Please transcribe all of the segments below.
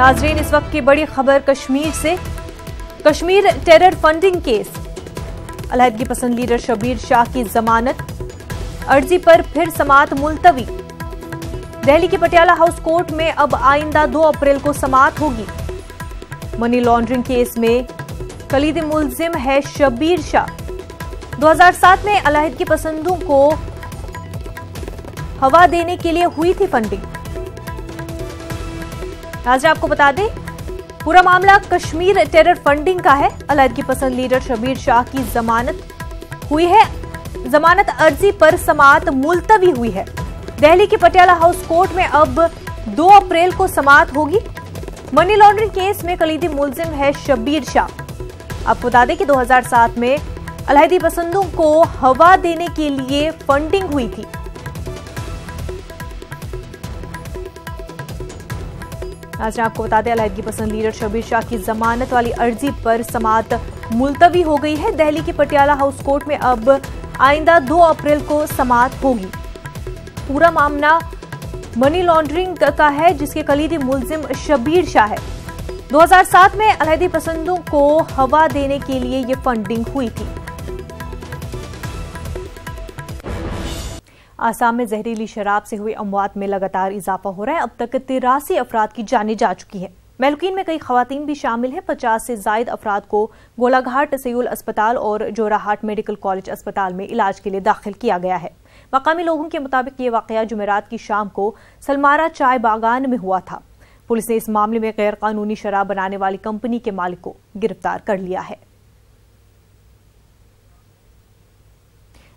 नाजरीन, इस वक्त की बड़ी खबर कश्मीर से। कश्मीर टेरर फंडिंग केस, अलहदगी पसंद लीडर शब्बीर शाह की जमानत, अर्जी पर फिर समाअत मुलतवी। दिल्ली के पटियाला हाउस कोर्ट में अब आइंदा 2 अप्रैल को समाअत होगी। मनी लॉन्ड्रिंग केस में कलीदी मुल्जिम है शब्बीर शाह। 2007 में अलहदगी पसंदों को हवा देने के लिए हुई थी फंडिंग। आज आपको बता दें, पूरा मामला कश्मीर टेरर फंडिंग का है। अलहदगी पसंद लीडर शब्बीर शाह की जमानत हुई है। जमानत अर्जी पर समाअत मुलतवी हुई है। दिल्ली के पटियाला हाउस कोर्ट में अब 2 अप्रैल को समाअत होगी। मनी लॉन्ड्रिंग केस में कलीदी मुल्जिम है शब्बीर शाह। आपको बता दें कि 2007 में अलहदगी पसंदों को हवा देने के लिए फंडिंग हुई थी। आज आपको बता दें, अलहदगी पसंद लीडर शब्बीर शाह की जमानत वाली अर्जी पर समाअत मुलतवी हो गई है। दिल्ली के पटियाला हाउस कोर्ट में अब आइंदा 2 अप्रैल को समाअत होगी। पूरा मामला मनी लॉन्ड्रिंग का है, जिसके कलीदी मुल्जिम शब्बीर शाह है। 2007 में अलहदगी पसंदों को हवा देने के लिए ये फंडिंग हुई थी। आसाम में जहरीली शराब से हुई अमवात में लगातार इजाफा हो रहा है। अब तक 83 अफराद की जानें जा चुकी है। महलूकीन में कई खवातीन भी शामिल हैं। 50 से जायद अफराद को गोलाघाट सियूल अस्पताल और जोराहाट मेडिकल कॉलेज अस्पताल में इलाज के लिए दाखिल किया गया है। मकामी लोगों के मुताबिक ये वाकया जुमेरात की शाम को सलमारा चाय बागान में हुआ था। पुलिस ने इस मामले में गैर कानूनी शराब बनाने वाली कंपनी के मालिक को गिरफ्तार कर लिया है।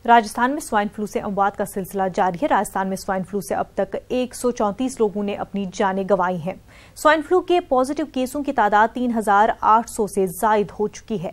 राजस्थान में स्वाइन फ्लू से अमवात का सिलसिला जारी है। राजस्थान में स्वाइन फ्लू से अब तक 134 लोगों ने अपनी जानें गंवाई हैं। स्वाइन फ्लू के पॉजिटिव केसों की तादाद 3800 से जायद हो चुकी है।